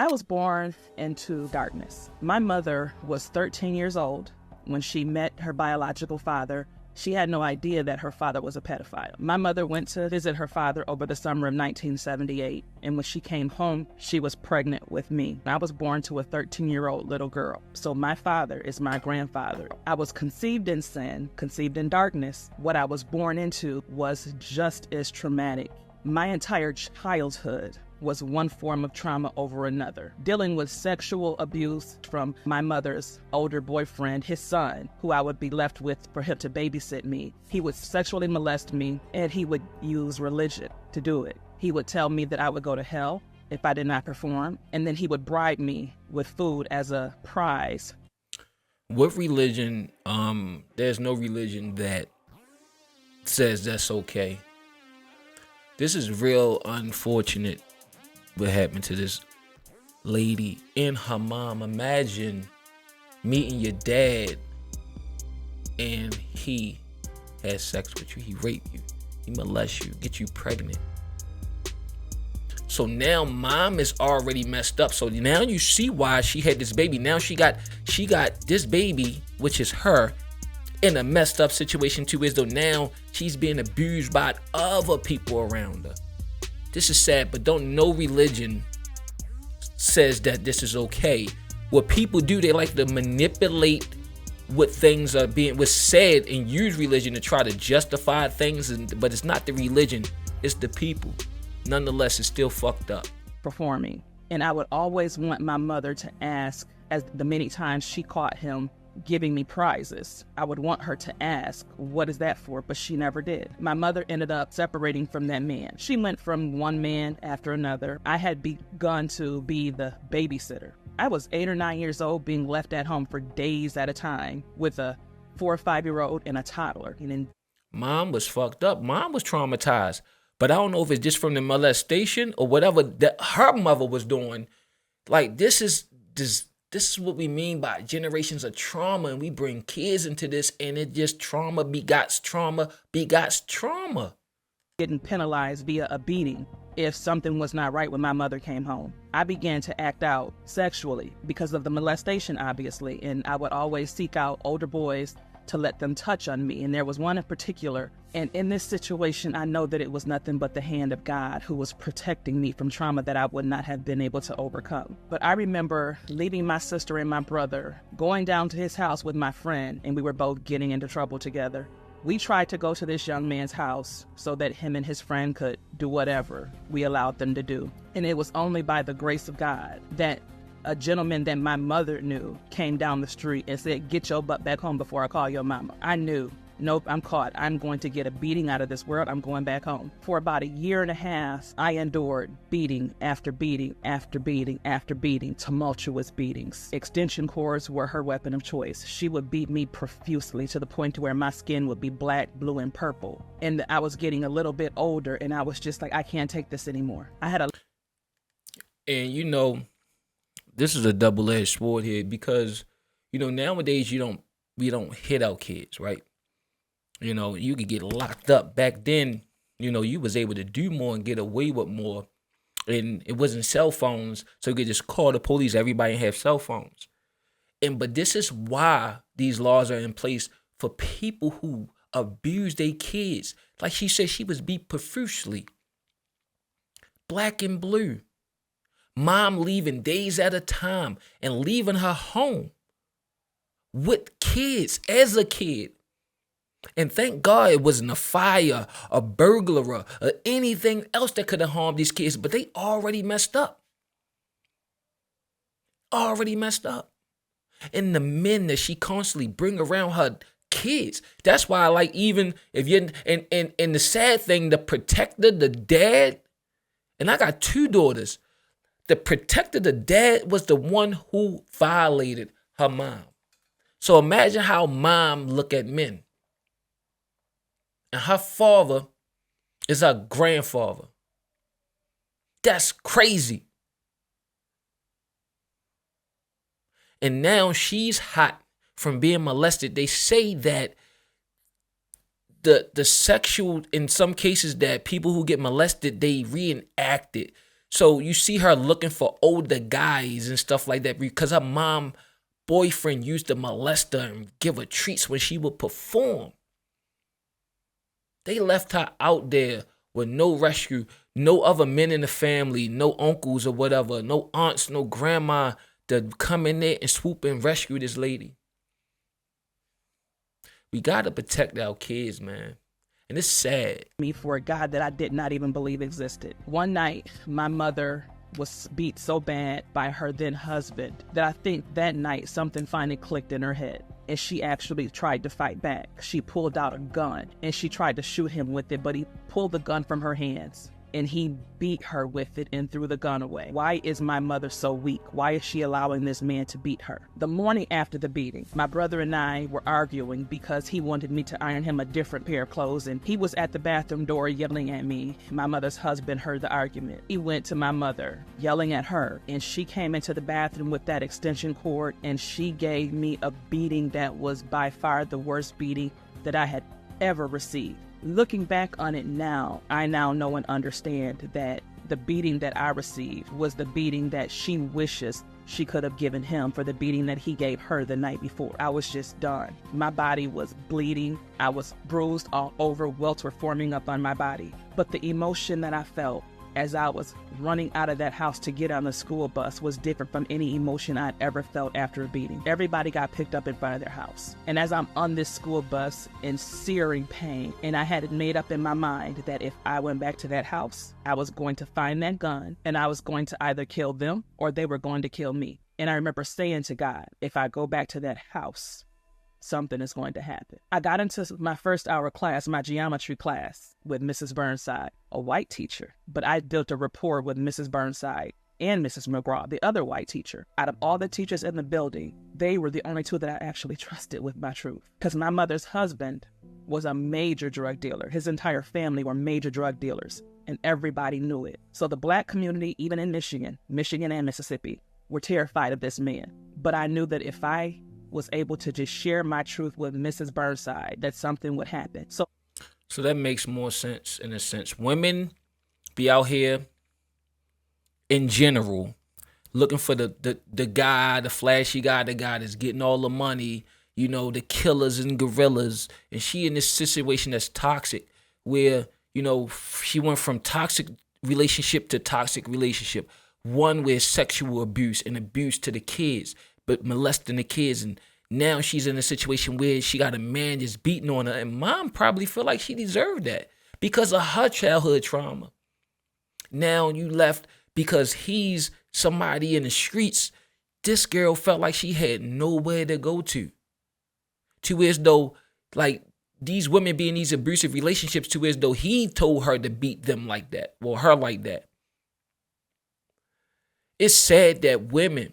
I was born into darkness. My mother was 13 years old when she met her biological father. She had no idea that her father was a pedophile. My mother went to visit her father over the summer of 1978, and when she came home, she was pregnant with me. I was born to a 13-year-old little girl, so my father is my grandfather. I was conceived in sin, conceived in darkness. What I was born into was just as traumatic. My entire childhood was one form of trauma over another. Dealing with sexual abuse from my mother's older boyfriend, his son, who I would be left with for him to babysit me. He would sexually molest me, and he would use religion to do it. He would tell me that I would go to hell if I did not perform, and then he would bribe me with food as a prize. What religion, there's no religion that says that's okay. This is real unfortunate what happened to this lady and her mom. Imagine meeting your dad and he has sex with you, he raped you, he molests you, get you pregnant. So now mom is already messed up. So now you see why she had this baby. Now she got this baby, which is her, in a messed up situation too, as though now she's being abused by other people around her. This is sad, but don't no religion says that this is okay. What people do, they like to manipulate what things are being was said and use religion to try to justify things, but it's not the religion, it's the people. Nonetheless, it's still fucked up. Performing. And I would always want my mother to ask, as the many times she caught him giving me prizes, I would want her to ask, what is that for? But she never did. My mother ended up separating from that man. She went from one man after another. I had begun to be the babysitter. I was 8 or 9 years old, being left at home for days at a time with a 4 or 5-year-old and a toddler. And then mom was fucked up. Mom was traumatized. But I don't know if it's just from the molestation or whatever that her mother was doing. Like, this is what we mean by generations of trauma, and we bring kids into this, and it just trauma begots trauma begots trauma. Getting penalized via a beating if something was not right when my mother came home. I began to act out sexually because of the molestation, obviously, and I would always seek out older boys to let them touch on me. And there was one in particular, and in this situation, I know that it was nothing but the hand of God who was protecting me from trauma that I would not have been able to overcome. But I remember leaving my sister and my brother, going down to his house with my friend, and we were both getting into trouble together. We tried to go to this young man's house so that him and his friend could do whatever we allowed them to do. And it was only by the grace of God that a gentleman that my mother knew came down the street and said, "Get your butt back home before I call your mama." I knew, nope, I'm caught. I'm going to get a beating out of this world. I'm going back home. For about 1.5 years, I endured beating after beating after beating after beating, tumultuous beatings. Extension cords were her weapon of choice. She would beat me profusely to the point to where my skin would be black, blue, and purple. And I was getting a little bit older, and I was just like, I can't take this anymore. And you know, this is a double-edged sword here because, you know, nowadays we don't hit our kids, right? You know, you could get locked up. Back then, you know, you was able to do more and get away with more. And it wasn't cell phones, so you could just call the police. Everybody have cell phones. But this is why these laws are in place for people who abuse their kids. Like she said, she was beat profusely. Black and blue. Mom leaving days at a time and leaving her home with kids as a kid. And thank God it wasn't a fire, a burglar, or anything else that could have harmed these kids. But they already messed up. Already messed up. And the men that she constantly bring around her kids. That's why, like, even if you're, and the sad thing, the protector, the dad, and I got 2 daughters. The protector, the dad, was the one who violated her mom. So imagine how mom look at men. And her father is her grandfather. That's crazy. And now she's hot from being molested. They say that the sexual, in some cases, that people who get molested, they reenact it. So you see her looking for older guys and stuff like that because her mom boyfriend used to molest her and give her treats when she would perform. They left her out there with no rescue, no other men in the family, no uncles or whatever, no aunts, no grandma to come in there and swoop and rescue this lady. We got to protect our kids, man. And it's sad. Me for a God that I did not even believe existed. One night, my mother was beat so bad by her then husband that I think that night something finally clicked in her head. And she actually tried to fight back. She pulled out a gun and she tried to shoot him with it, but he pulled the gun from her hands and he beat her with it and threw the gun away. Why is my mother so weak? Why is she allowing this man to beat her? The morning after the beating, my brother and I were arguing because he wanted me to iron him a different pair of clothes, and he was at the bathroom door yelling at me. My mother's husband heard the argument. He went to my mother yelling at her, and she came into the bathroom with that extension cord and she gave me a beating that was by far the worst beating that I had ever received. Looking back on it now, I now know and understand that the beating that I received was the beating that she wishes she could have given him for the beating that he gave her the night before. I was just done. My body was bleeding. I was bruised all over, welts forming up on my body. But the emotion that I felt as I was running out of that house to get on the school bus was different from any emotion I'd ever felt after a beating. Everybody got picked up in front of their house. And as I'm on this school bus in searing pain, and I had it made up in my mind that if I went back to that house, I was going to find that gun and I was going to either kill them or they were going to kill me. And I remember saying to God, if I go back to that house, something is going to happen. I got into my first hour class, my geometry class, with Mrs. Burnside, a white teacher. But I built a rapport with Mrs. Burnside and Mrs. McGraw, the other white teacher. Out of all the teachers in the building, they were the only two that I actually trusted with my truth. Because my mother's husband was a major drug dealer. His entire family were major drug dealers, and everybody knew it. So the Black community, even in Michigan and Mississippi, were terrified of this man. But I knew that if I was able to just share my truth with Mrs. Burnside, that something would happen. So that makes more sense in a sense. Women be out here in general looking for the guy, the flashy guy, the guy that's getting all the money, you know, the killers and gorillas. And she in this situation that's toxic where, you know, she went from toxic relationship to toxic relationship. One where sexual abuse and abuse to the kids, but molesting the kids, and now she's in a situation where she got a man just beating on her, and mom probably feel like she deserved that because of her childhood trauma. Now you left because he's somebody in the streets. This girl felt like she had nowhere to go to as though like these women be in these abusive relationships to as though he told her to beat them like that, or her like that. It's sad that women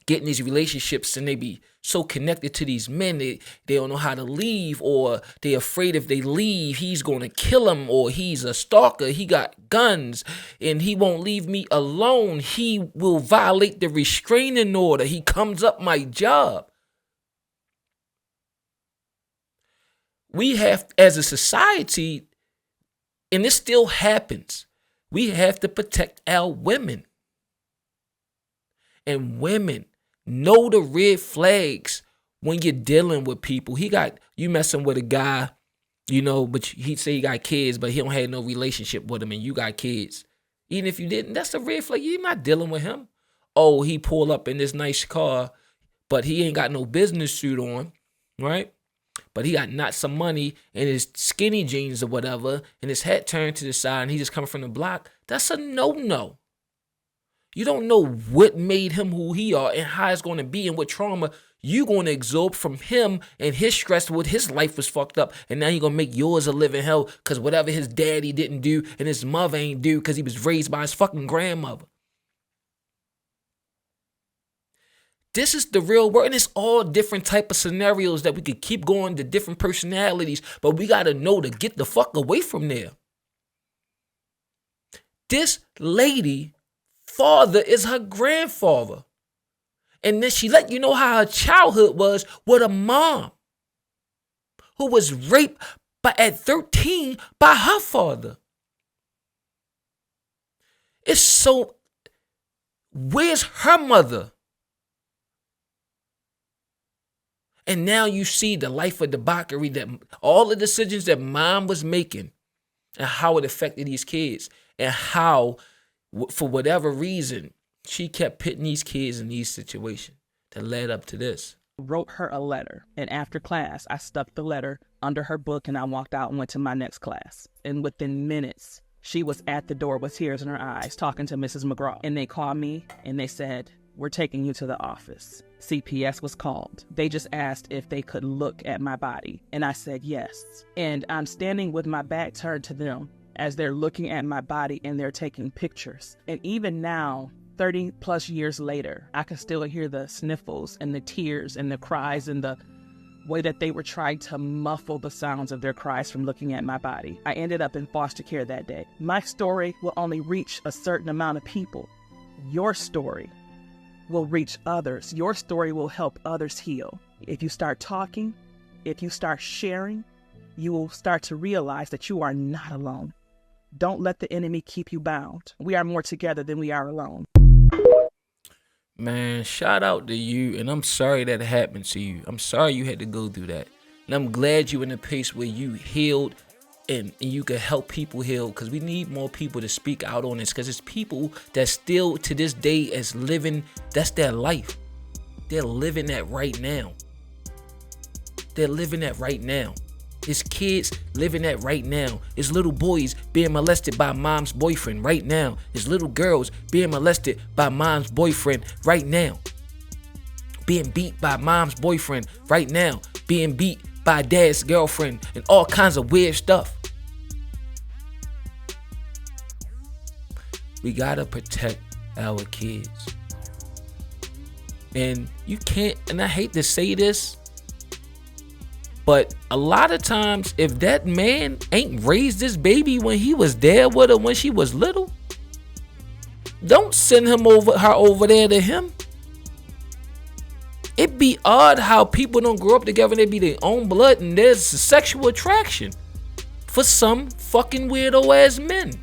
get in these relationships and they be so connected to these men, they don't know how to leave, or they're afraid if they leave, he's going to kill them, or he's a stalker, he got guns, and he won't leave me alone. He will violate the restraining order. He comes up my job. We have, as a society, and this still happens, we have to protect our women. And women, know the red flags when you're dealing with people. You messing with a guy, you know, but he say he got kids, but he don't have no relationship with him, and you got kids. Even if you didn't, that's a red flag. You're not dealing with him. Oh, he pulled up in this nice car, but he ain't got no business suit on, right? But he got not some money in his skinny jeans or whatever, and his hat turned to the side, and he just coming from the block. That's a no-no. You don't know what made him who he are and how it's going to be and what trauma you're going to absorb from him and his stress with his life was fucked up. And now you're going to make yours a living hell because whatever his daddy didn't do and his mother ain't do because he was raised by his fucking grandmother. This is the real world, and it's all different type of scenarios that we could keep going to different personalities, but we got to know to get the fuck away from there. This lady father is her grandfather. And then she let you know how her childhood was with a mom who was raped at 13 by her father. It's so, where's her mother? And now you see the life of debauchery, that all the decisions that mom was making and how it affected these kids, and how, for whatever reason, she kept putting these kids in these situations that led up to this. Wrote her a letter, and after class, I stuck the letter under her book and I walked out and went to my next class. And within minutes, she was at the door with tears in her eyes talking to Mrs. McGraw. And they called me and they said, "We're taking you to the office." CPS was called. They just asked if they could look at my body, and I said yes. And I'm standing with my back turned to them as they're looking at my body and they're taking pictures. And even now, 30 plus years later, I can still hear the sniffles and the tears and the cries and the way that they were trying to muffle the sounds of their cries from looking at my body. I ended up in foster care that day. My story will only reach a certain amount of people. Your story will reach others. Your story will help others heal. If you start talking, if you start sharing, you will start to realize that you are not alone. Don't let the enemy keep you bound. We are more together than we are alone. Man, shout out to you, and I'm sorry that happened to you. I'm sorry you had to go through that. And I'm glad you're in a place where you healed and you can help people heal, because we need more people to speak out on this, because it's people that still to this day is living, that's their life. They're living that right now. They're living that right now. It's kids living that right now. It's little boys being molested by mom's boyfriend right now. It's little girls being molested by mom's boyfriend right now. Being beat by mom's boyfriend right now. Being beat by dad's girlfriend and all kinds of weird stuff. We gotta protect our kids. And you can't, and I hate to say this, but a lot of times, if that man ain't raised this baby when he was there with her when she was little, don't send her over there to him. It be odd how people don't grow up together and they be their own blood and there's sexual attraction for some fucking weirdo ass men.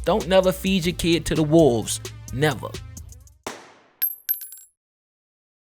Don't never feed your kid to the wolves. Never.